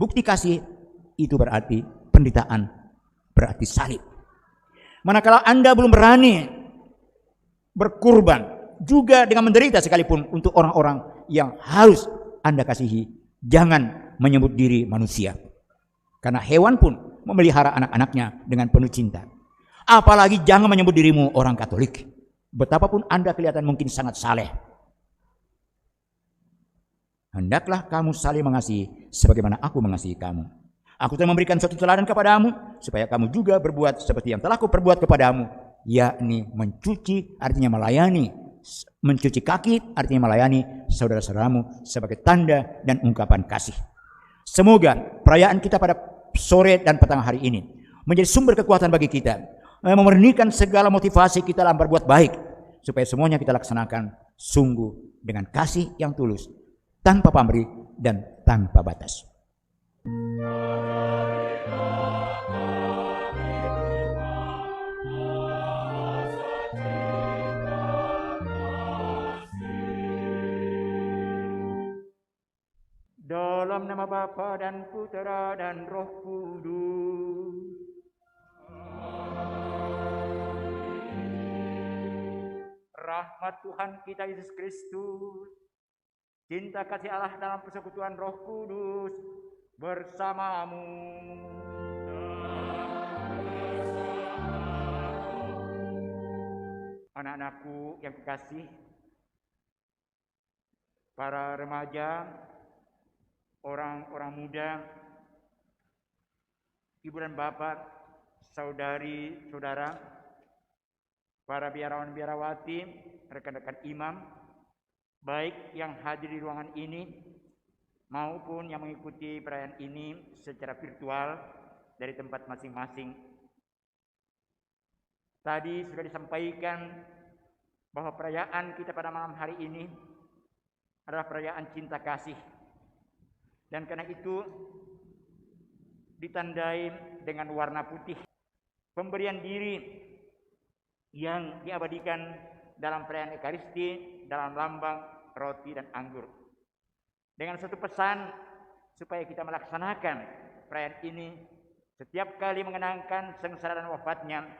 Bukti kasih itu berarti penderitaan, berarti salib. Manakala Anda belum berani berkurban, juga dengan menderita sekalipun untuk orang-orang yang harus Anda kasihi, jangan menyebut diri manusia. Karena hewan pun memelihara anak-anaknya dengan penuh cinta. Apalagi jangan menyebut dirimu orang Katolik. Betapapun Anda kelihatan mungkin sangat saleh, hendaklah kamu saling mengasihi sebagaimana aku mengasihi kamu. Aku telah memberikan suatu teladan kepadamu supaya kamu juga berbuat seperti yang telah aku perbuat kepadamu, yakni mencuci artinya melayani, mencuci kaki artinya melayani saudara-saudaramu sebagai tanda dan ungkapan kasih. Semoga perayaan kita pada sore dan petang hari ini menjadi sumber kekuatan bagi kita, memurnikan segala motivasi kita dalam berbuat baik, supaya semuanya kita laksanakan sungguh dengan kasih yang tulus, tanpa pamrih dan tanpa batas. Dalam nama Bapa dan Putera dan Roh Kudus. Rahmat Tuhan kita Yesus Kristus, cinta kasih Allah dalam persekutuan Roh Kudus bersamamu. Anak-anakku yang kekasih, para remaja, orang-orang muda, ibu dan bapak, saudari, saudara, para biarawan-biarawati, rekan-rekan imam, baik yang hadir di ruangan ini maupun yang mengikuti perayaan ini secara virtual dari tempat masing-masing. Tadi sudah disampaikan bahwa perayaan kita pada malam hari ini adalah perayaan cinta kasih. Dan karena itu ditandai dengan warna putih, pemberian diri yang diabadikan dalam perayaan Ekaristi dalam lambang roti dan anggur. Dengan satu pesan supaya kita melaksanakan perayaan ini setiap kali mengenangkan sengsara dan wafatnya,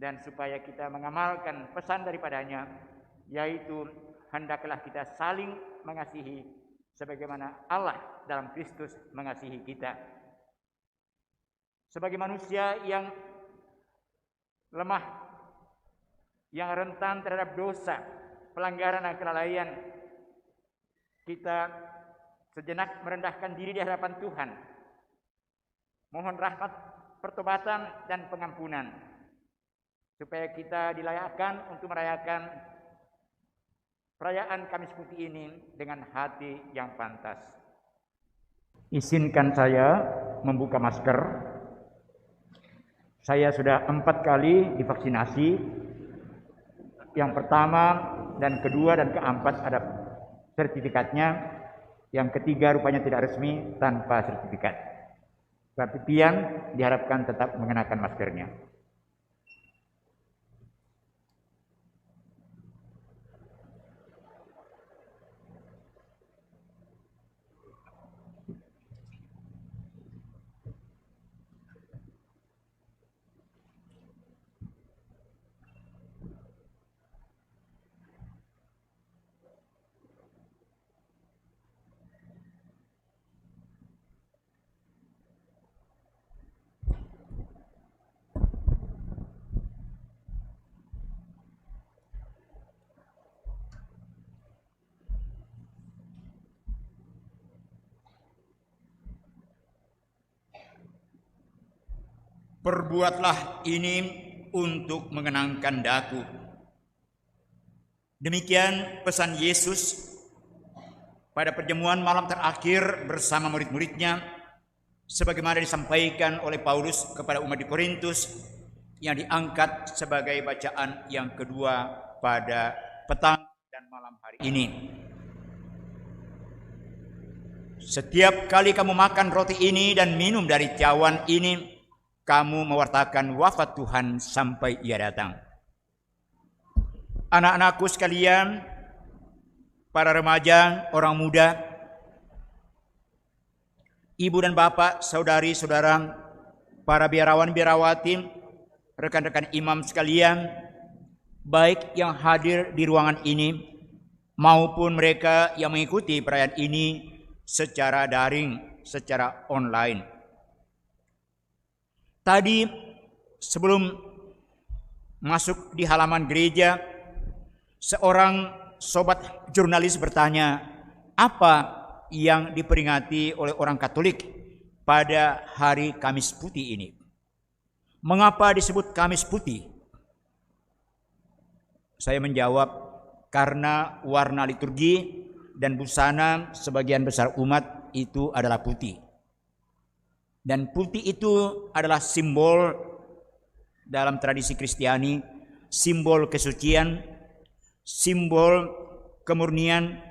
dan supaya kita mengamalkan pesan daripadanya, yaitu hendaklah kita saling mengasihi sebagaimana Allah dalam Kristus mengasihi kita. Sebagai manusia yang lemah, yang rentan terhadap dosa, pelanggaran dan kelalaian, kita sejenak merendahkan diri di hadapan Tuhan. Mohon rahmat, pertobatan dan pengampunan, supaya kita dilayakkan untuk merayakan perayaan Kamis Putih ini dengan hati yang pantas. Izinkan saya membuka masker. Saya sudah 4 kali divaksinasi. Yang pertama dan kedua dan keempat ada sertifikatnya. Yang ketiga rupanya tidak resmi, tanpa sertifikat. Tapi pian diharapkan tetap mengenakan maskernya. Perbuatlah ini untuk mengenangkan daku. Demikian pesan Yesus pada perjamuan malam terakhir bersama murid-muridnya, sebagaimana disampaikan oleh Paulus kepada umat di Korintus, yang diangkat sebagai bacaan yang kedua pada petang dan malam hari ini. Setiap kali kamu makan roti ini dan minum dari cawan ini, kamu mewartakan wafat Tuhan sampai Ia datang. Anak-anakku sekalian, para remaja, orang muda, Ibu dan bapak, saudari-saudara, para biarawan-biarawati, rekan-rekan imam sekalian, baik yang hadir di ruangan ini maupun mereka yang mengikuti perayaan ini secara daring, secara online. Tadi sebelum masuk di halaman gereja, seorang sobat jurnalis bertanya, apa yang diperingati oleh orang Katolik pada hari Kamis Putih ini? Mengapa disebut Kamis Putih? Saya menjawab, karena warna liturgi dan busana sebagian besar umat itu adalah putih. Dan putih itu adalah simbol dalam tradisi Kristiani, simbol kesucian, simbol kemurnian,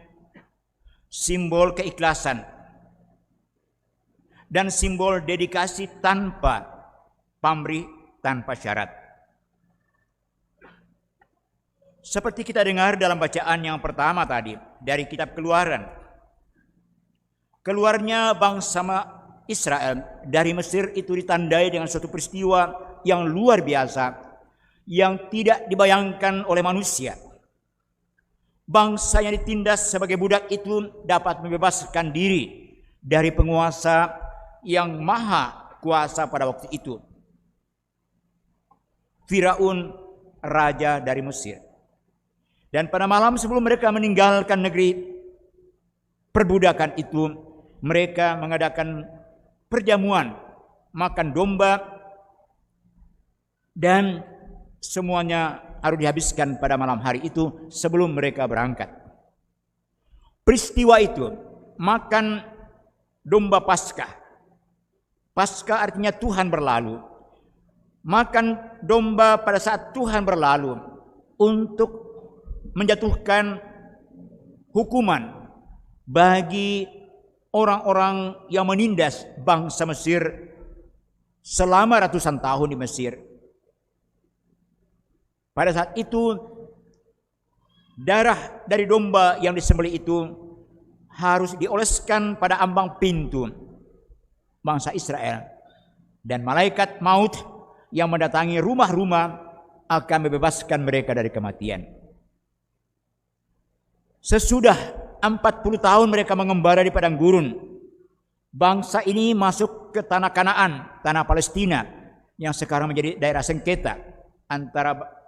simbol keikhlasan, dan simbol dedikasi tanpa pamrih, tanpa syarat. Seperti kita dengar dalam bacaan yang pertama tadi dari kitab Keluaran. Keluarnya bangsa Israel dari Mesir itu ditandai dengan suatu peristiwa yang luar biasa, yang tidak dibayangkan oleh manusia. Bangsa yang ditindas sebagai budak itu dapat membebaskan diri dari penguasa yang maha kuasa pada waktu itu, Firaun, raja dari Mesir. Dan pada malam sebelum mereka meninggalkan negeri perbudakan itu, mereka mengadakan perjamuan, makan domba, dan semuanya harus dihabiskan pada malam hari itu sebelum mereka berangkat. Peristiwa itu, makan domba Paskah. Paskah artinya Tuhan berlalu. Makan domba pada saat Tuhan berlalu untuk menjatuhkan hukuman bagi orang-orang yang menindas bangsa Mesir selama ratusan tahun di Mesir. Pada saat itu, darah dari domba yang disembelih itu harus dioleskan pada ambang pintu bangsa Israel, dan malaikat maut yang mendatangi rumah-rumah akan membebaskan mereka dari kematian. Sesudah 40 tahun mereka mengembara di padang gurun, bangsa ini masuk ke tanah Kanaan, tanah Palestina, yang sekarang menjadi daerah sengketa antara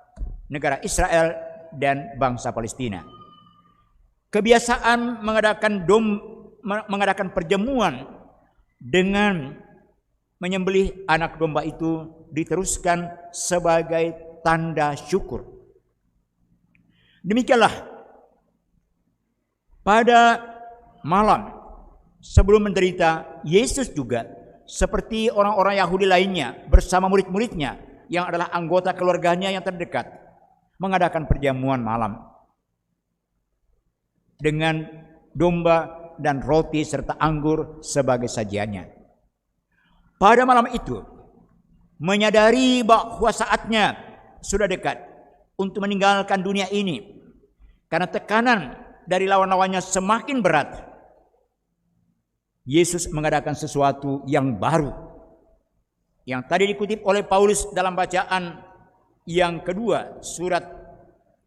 negara Israel dan bangsa Palestina. Kebiasaan mengadakan perjamuan dengan menyembelih anak domba itu diteruskan sebagai tanda syukur. Demikianlah pada malam sebelum menderita, Yesus juga seperti orang-orang Yahudi lainnya bersama murid-muridnya yang adalah anggota keluarganya yang terdekat mengadakan perjamuan malam dengan domba dan roti serta anggur sebagai sajiannya. Pada malam itu, menyadari bahwa saatnya sudah dekat untuk meninggalkan dunia ini karena tekanan dari lawan-lawannya semakin berat, Yesus mengadakan sesuatu yang baru, yang tadi dikutip oleh Paulus dalam bacaan yang kedua surat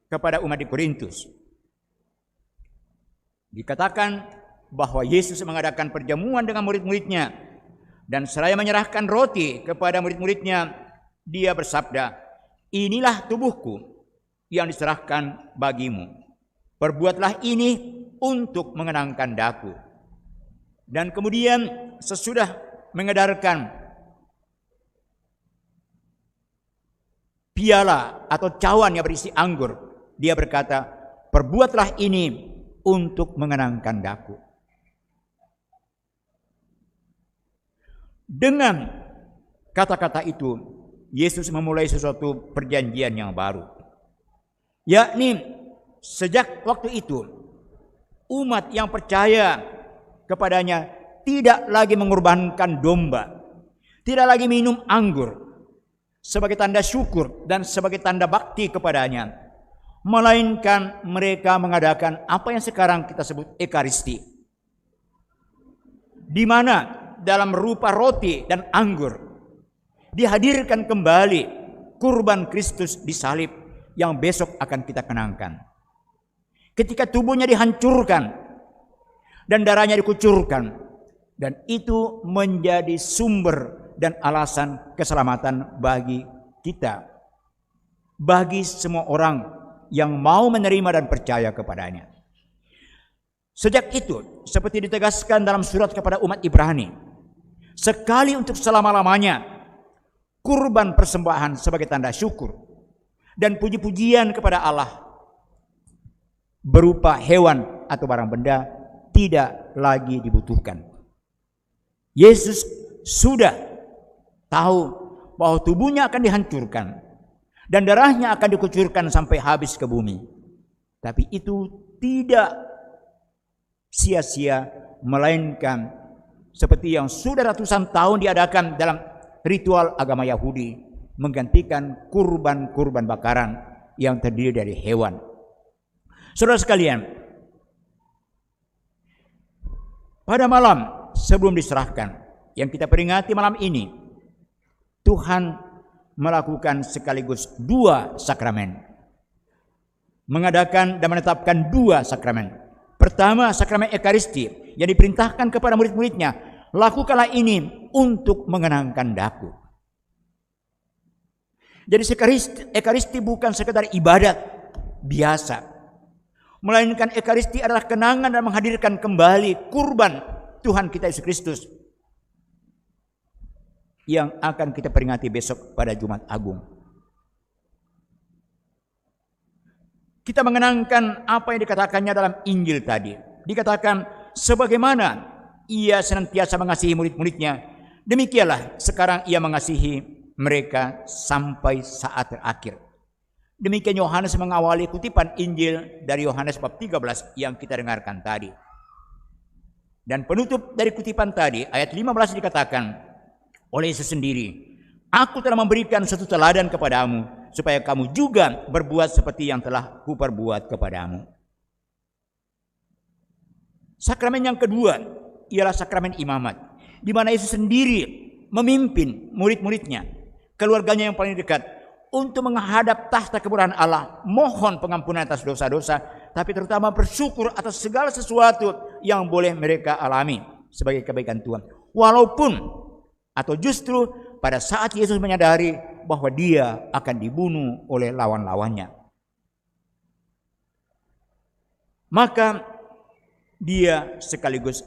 kepada umat di Korintus. Dikatakan bahwa Yesus mengadakan perjamuan dengan murid-muridnya, dan seraya menyerahkan roti kepada murid-muridnya, dia bersabda, "Inilah tubuhku yang diserahkan bagimu. Perbuatlah ini untuk mengenangkan daku." Dan kemudian sesudah mengedarkan piala atau cawan yang berisi anggur, dia berkata, "Perbuatlah ini untuk mengenangkan daku." Dengan kata-kata itu, Yesus memulai sesuatu perjanjian yang baru, yakni sejak waktu itu umat yang percaya kepadanya tidak lagi mengorbankan domba, tidak lagi minum anggur sebagai tanda syukur dan sebagai tanda bakti kepadanya, melainkan mereka mengadakan apa yang sekarang kita sebut Ekaristi, di mana dalam rupa roti dan anggur. Dihadirkan kembali kurban Kristus di salib yang besok akan kita kenangkan. Ketika tubuhnya dihancurkan dan darahnya dikucurkan, dan itu menjadi sumber dan alasan keselamatan bagi kita, bagi semua orang yang mau menerima dan percaya kepadanya. Sejak itu, seperti ditegaskan dalam surat kepada umat Ibrani, sekali untuk selama-lamanya kurban persembahan sebagai tanda syukur dan puji-pujian kepada Allah berupa hewan atau barang benda tidak lagi dibutuhkan. Yesus sudah tahu bahwa tubuhnya akan dihancurkan dan darahnya akan dikucurkan sampai habis ke bumi. Tapi itu tidak sia-sia, melainkan seperti yang sudah ratusan tahun diadakan dalam ritual agama Yahudi, menggantikan kurban-kurban bakaran yang terdiri dari hewan. Saudara sekalian, pada malam sebelum diserahkan yang kita peringati malam ini, Tuhan melakukan sekaligus dua sakramen, mengadakan dan menetapkan dua sakramen. Pertama, sakramen Ekaristi yang diperintahkan kepada murid-muridnya, lakukanlah ini untuk mengenangkan daku. Jadi Ekaristi bukan sekedar ibadat biasa, melainkan Ekaristi adalah kenangan dan menghadirkan kembali kurban Tuhan kita Yesus Kristus yang akan kita peringati besok pada Jumat Agung. Kita mengenangkan apa yang dikatakannya dalam Injil tadi. Dikatakan sebagaimana ia senantiasa mengasihi murid-muridnya, demikianlah sekarang ia mengasihi mereka sampai saat terakhir. Demikian Yohanes mengawali kutipan Injil dari Yohanes bab 13 yang kita dengarkan tadi. Dan penutup dari kutipan tadi, ayat 15 dikatakan oleh Yesus sendiri, "Aku telah memberikan suatu teladan kepadamu, supaya kamu juga berbuat seperti yang telah kuperbuat kepadamu." Sakramen yang kedua ialah sakramen imamat, di mana Yesus sendiri memimpin murid-muridnya, keluarganya yang paling dekat, untuk menghadap tahta kemuliaan Allah, mohon pengampunan atas dosa-dosa, tapi terutama bersyukur atas segala sesuatu yang boleh mereka alami sebagai kebaikan Tuhan. Walaupun atau justru pada saat Yesus menyadari bahwa dia akan dibunuh oleh lawan-lawannya, maka dia sekaligus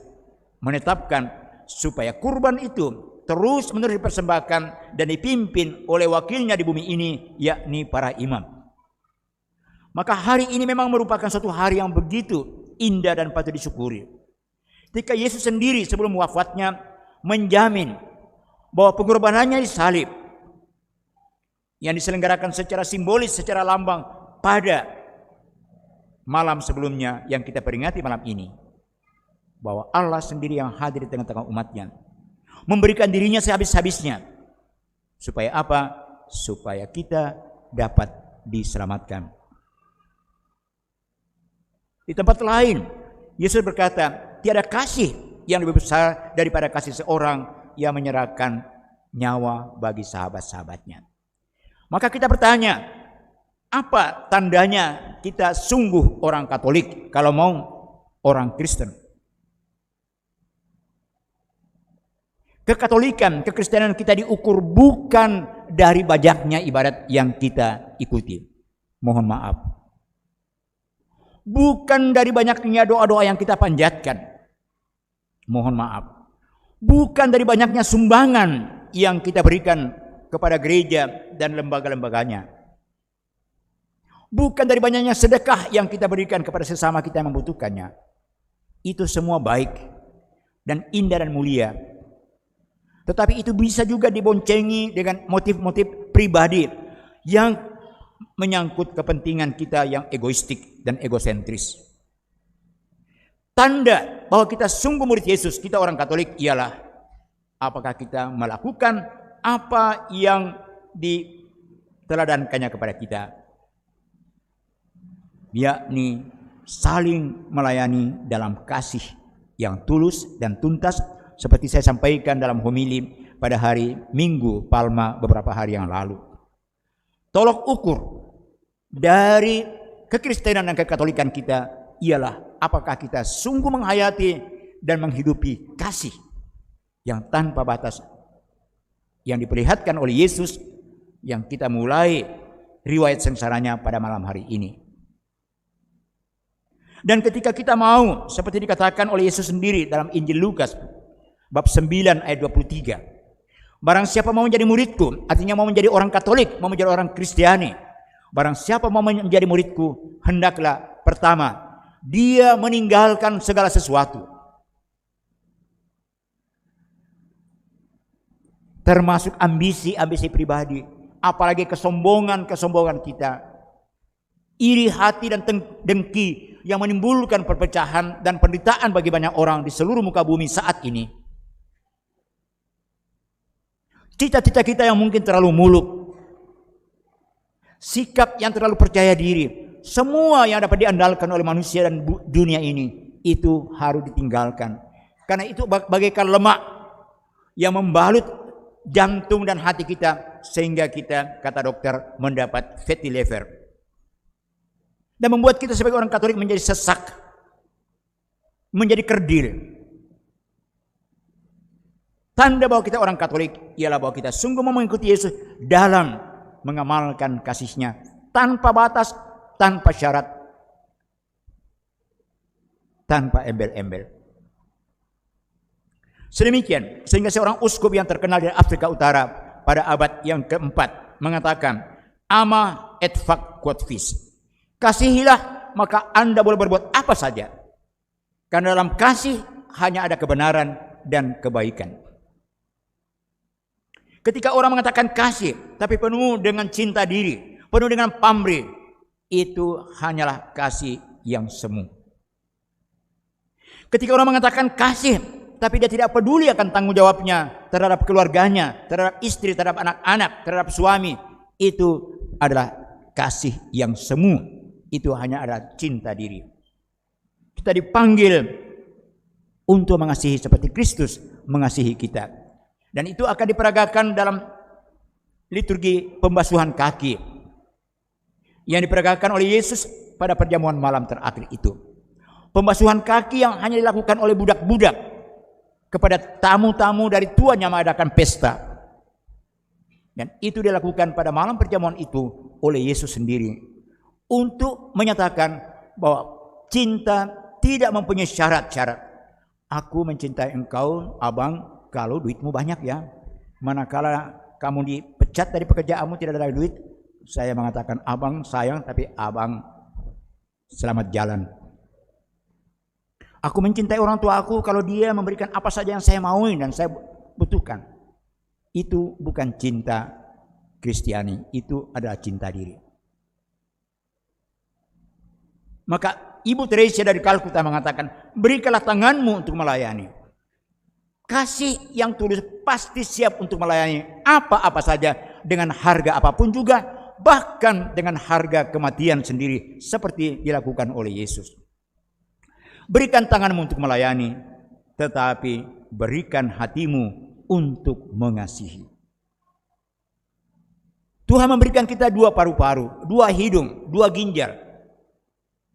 menetapkan supaya kurban itu terus menerus dipersembahkan dan dipimpin oleh wakilnya di bumi ini, yakni para imam. Maka hari ini memang merupakan suatu hari yang begitu indah dan patut disyukuri. Ketika Yesus sendiri sebelum wafatnya menjamin bahwa pengorbanannya di salib yang diselenggarakan secara simbolis, secara lambang pada malam sebelumnya yang kita peringati malam ini, bahwa Allah sendiri yang hadir di tengah-tengah umatnya, memberikan dirinya sehabis-habisnya. Supaya apa? Supaya kita dapat diselamatkan. Di tempat lain, Yesus berkata, tiada kasih yang lebih besar daripada kasih seorang yang menyerahkan nyawa bagi sahabat-sahabatnya. Maka kita bertanya, apa tandanya kita sungguh orang Katolik kalau mau orang Kristen? Kekatolikan, kekristenan kita diukur bukan dari banyaknya ibadat yang kita ikuti. Mohon maaf. Bukan dari banyaknya doa-doa yang kita panjatkan. Mohon maaf. Bukan dari banyaknya sumbangan yang kita berikan kepada gereja dan lembaga-lembaganya. Bukan dari banyaknya sedekah yang kita berikan kepada sesama kita yang membutuhkannya. Itu semua baik dan indah dan mulia. Tetapi itu bisa juga diboncengi dengan motif-motif pribadi yang menyangkut kepentingan kita yang egoistik dan egosentris. Tanda bahwa kita sungguh murid Yesus, kita orang Katolik, ialah apakah kita melakukan apa yang diteladankannya kepada kita, yakni saling melayani dalam kasih yang tulus dan tuntas, seperti saya sampaikan dalam homili pada hari Minggu Palma beberapa hari yang lalu. Tolok ukur dari kekristenan dan kekatolikan kita ialah apakah kita sungguh menghayati dan menghidupi kasih yang tanpa batas yang diperlihatkan oleh Yesus yang kita mulai riwayat sengsaranya pada malam hari ini. Dan ketika kita mau, seperti dikatakan oleh Yesus sendiri dalam Injil Lukas bab 9 ayat 23. Barang siapa mau menjadi muridku, artinya mau menjadi orang Katolik, mau menjadi orang Kristiani. Barang siapa mau menjadi muridku, hendaklah pertama dia meninggalkan segala sesuatu, termasuk ambisi-ambisi pribadi, apalagi kesombongan kita, iri hati dan dengki yang menimbulkan perpecahan dan penderitaan bagi banyak orang di seluruh muka bumi saat ini. Cita-cita kita yang mungkin terlalu muluk, sikap yang terlalu percaya diri, semua yang dapat diandalkan oleh manusia dan dunia ini, itu harus ditinggalkan. Karena itu bagaikan lemak yang membalut jantung dan hati kita, sehingga kita, kata dokter, mendapat fatty liver. Dan membuat kita sebagai orang Katolik menjadi sesak, menjadi kerdil. Tanda bahwa kita orang Katolik ialah bahwa kita sungguh mau mengikuti Yesus dalam mengamalkan kasih-Nya tanpa batas, tanpa syarat, tanpa embel-embel. Sedemikian sehingga seorang uskup yang terkenal di Afrika Utara pada abad yang keempat mengatakan, ama et fac quod vis. Kasihilah maka Anda boleh berbuat apa saja. Karena dalam kasih hanya ada kebenaran dan kebaikan. Ketika orang mengatakan kasih, tapi penuh dengan cinta diri, penuh dengan pamrih, itu hanyalah kasih yang semu. Ketika orang mengatakan kasih, tapi dia tidak peduli akan tanggung jawabnya terhadap keluarganya, terhadap istri, terhadap anak-anak, terhadap suami, itu adalah kasih yang semu. Itu hanya ada cinta diri. Kita dipanggil untuk mengasihi seperti Kristus mengasihi kita. Dan itu akan diperagakan dalam liturgi pembasuhan kaki yang diperagakan oleh Yesus pada perjamuan malam terakhir itu. Pembasuhan kaki yang hanya dilakukan oleh budak-budak kepada tamu-tamu dari tuan yang mengadakan pesta. Dan itu dilakukan pada malam perjamuan itu oleh Yesus sendiri untuk menyatakan bahwa cinta tidak mempunyai syarat-syarat. Aku mencintai engkau, abang, kalau duitmu banyak ya. Manakala kamu dipecat dari pekerjaanmu tidak ada duit, saya mengatakan abang sayang, tapi abang selamat jalan. Aku mencintai orang tua aku kalau dia memberikan apa saja yang saya mauin dan saya butuhkan. Itu bukan cinta Kristiani, itu adalah cinta diri. Maka Ibu Teresia dari Kalkuta mengatakan, berikanlah tanganmu untuk melayani. Kasih yang tulus pasti siap untuk melayani apa-apa saja dengan harga apapun juga, bahkan dengan harga kematian sendiri seperti dilakukan oleh Yesus. Berikan tanganmu untuk melayani, tetapi berikan hatimu untuk mengasihi. Tuhan memberikan kita dua paru-paru, dua hidung, dua ginjal,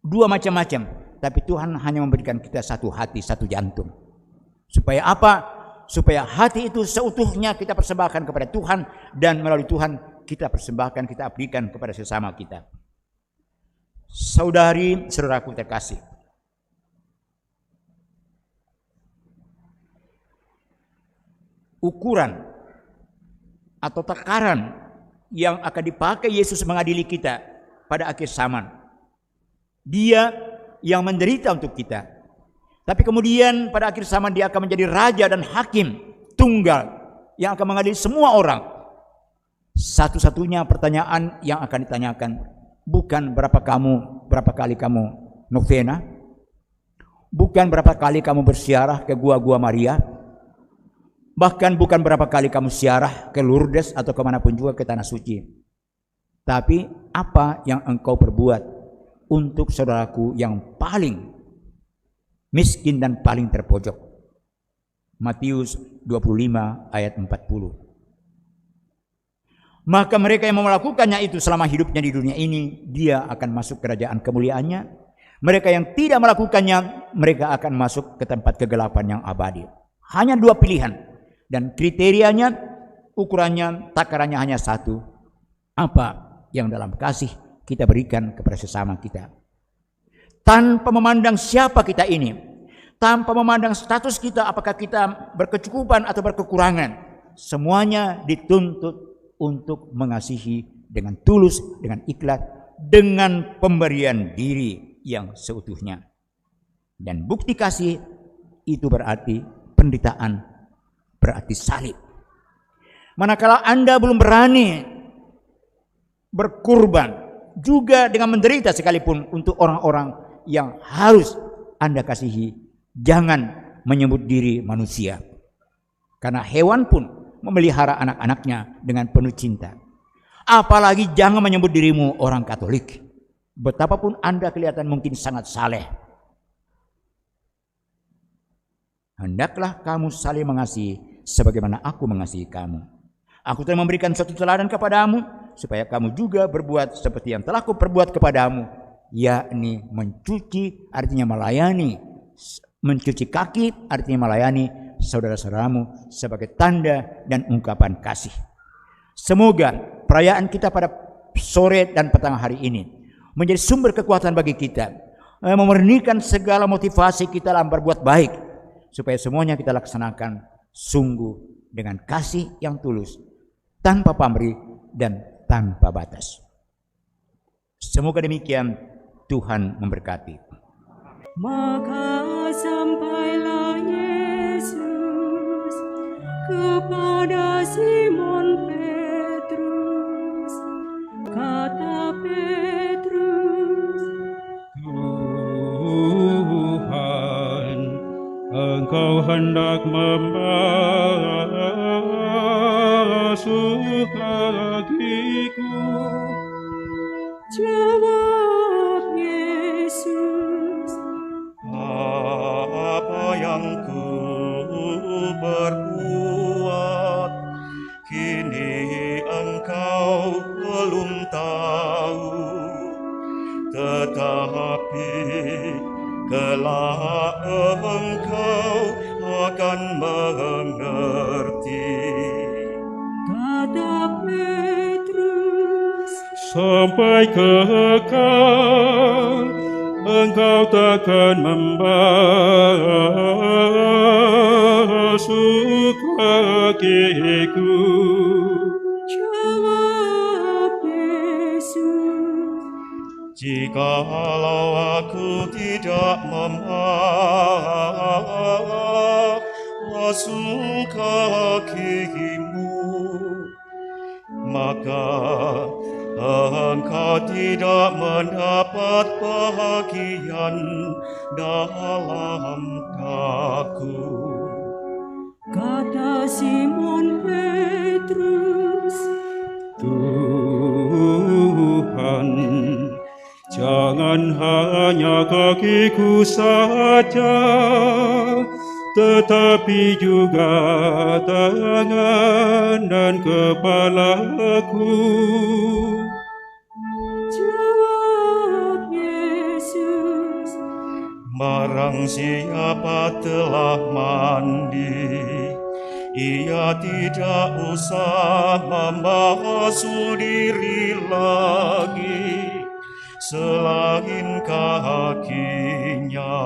dua macam-macam, tapi Tuhan hanya memberikan kita satu hati, satu jantung. Supaya apa? Supaya hati itu seutuhnya kita persembahkan kepada Tuhan, dan melalui Tuhan kita persembahkan, kita berikan kepada sesama kita. Saudari, saudaraku terkasih, ukuran atau takaran yang akan dipakai Yesus mengadili kita pada akhir zaman, Dia yang menderita untuk kita. Tapi kemudian pada akhir zaman dia akan menjadi raja dan hakim tunggal yang akan mengadili semua orang. Satu-satunya pertanyaan yang akan ditanyakan bukan berapa kali kamu novena, bukan berapa kali kamu bersiarah ke gua-gua Maria, bahkan bukan berapa kali kamu siarah ke Lourdes atau kemanapun juga ke Tanah Suci. Tapi apa yang engkau perbuat untuk saudaraku yang paling miskin dan paling terpojok. Matius 25 ayat 40. Maka mereka yang melakukannya itu selama hidupnya di dunia ini, dia akan masuk kerajaan kemuliaannya. Mereka yang tidak melakukannya, mereka akan masuk ke tempat kegelapan yang abadi. Hanya dua pilihan. Dan kriterianya, ukurannya, takarannya hanya satu. Apa yang dalam kasih kita berikan kepada sesama kita. Tanpa memandang siapa kita ini. Tanpa memandang status kita, apakah kita berkecukupan atau berkekurangan. Semuanya dituntut untuk mengasihi dengan tulus, dengan ikhlas, dengan pemberian diri yang seutuhnya. Dan bukti kasih itu berarti penderitaan, berarti salib. Manakala Anda belum berani berkurban, juga dengan menderita sekalipun untuk orang-orang yang harus Anda kasihi, jangan menyebut diri manusia. Karena hewan pun memelihara anak-anaknya dengan penuh cinta. Apalagi jangan menyebut dirimu orang Katolik. Betapapun Anda kelihatan mungkin sangat saleh. Hendaklah kamu saling mengasihi sebagaimana aku mengasihi kamu. Aku telah memberikan satu teladan kepadamu supaya kamu juga berbuat seperti yang telah aku perbuat kepadamu, yakni mencuci artinya melayani, mencuci kaki artinya melayani saudara-saudaramu sebagai tanda dan ungkapan kasih. Semoga perayaan kita pada sore dan petang hari ini menjadi sumber kekuatan bagi kita, memurnikan segala motivasi kita dalam berbuat baik, supaya semuanya kita laksanakan sungguh dengan kasih yang tulus, tanpa pamrih dan tanpa batas. Semoga demikian, Tuhan memberkati. Maka sampailah Yesus kepada Simon Petrus. Kata Petrus, Tuhan, Engkau hendak membasuh kakiku. jawab Yesus, apa yang ku berbuat kini engkau belum tahu, tetapi kelak engkau akan mengerti. kata Petrus, Sampai kekal engkau takkan membasuh kakiku. jawab Yesus, Jikalau aku tidak membasuh kakimu, maka engkau tidak mendapat bahagian dalam aku. kata Simon Petrus, Tuhan, jangan hanya kakiku saja, tetapi juga tangan dan kepalaku. jawab Yesus, Barang siapa telah mandi, ia tidak usah membasuh diri lagi selain kakinya,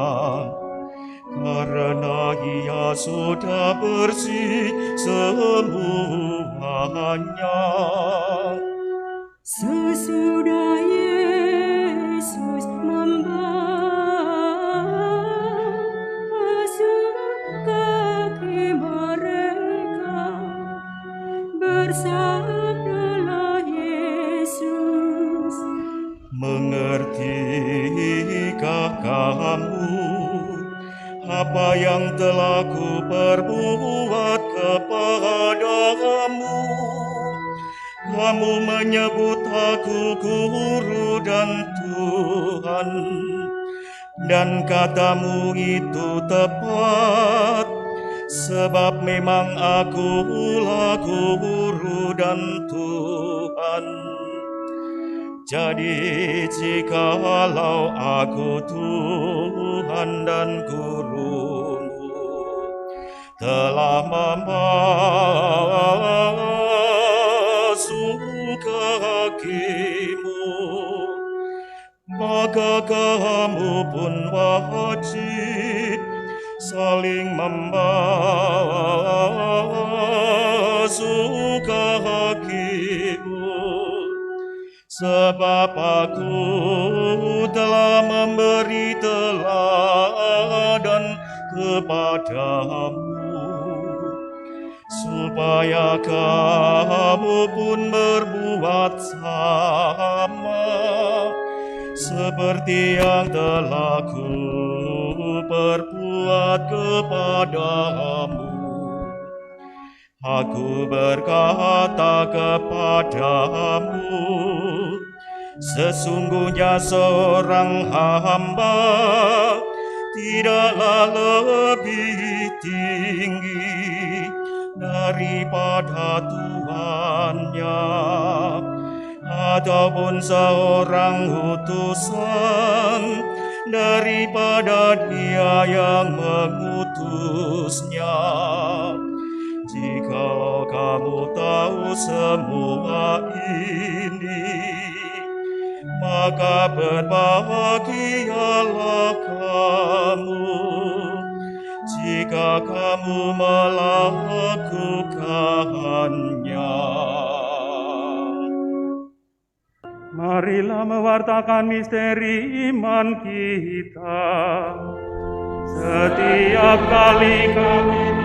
karena ia sudah bersih semuanya. sesudah Yesus membasuh kaki mereka, bersabdalah Yesus, Mengertikah kamu apa yang telah kuperbuat kepadamu? Kamu menyebut aku guru dan Tuhan, dan katamu itu tepat. sebab memang akulah guru dan Tuhan. Jadi jikalau aku Tuhan dan gurumu, telah membasuh kakimu, maka kamu pun wajib saling membasuh kakimu. Sebab aku telah memberi teladan kepadamu, supaya kamu pun berbuat sama, seperti yang telah kuperbuat kepadamu. Aku berkata kepadamu, sesungguhnya seorang hamba tidaklah lebih tinggi daripada tuannya, ataupun seorang utusan daripada dia yang mengutusnya. Jikalau kamu tahu semua ini, maka berbahagialah kamu jika kamu melakukannya. Marilah mewartakan misteri iman kita. Setiap kali kami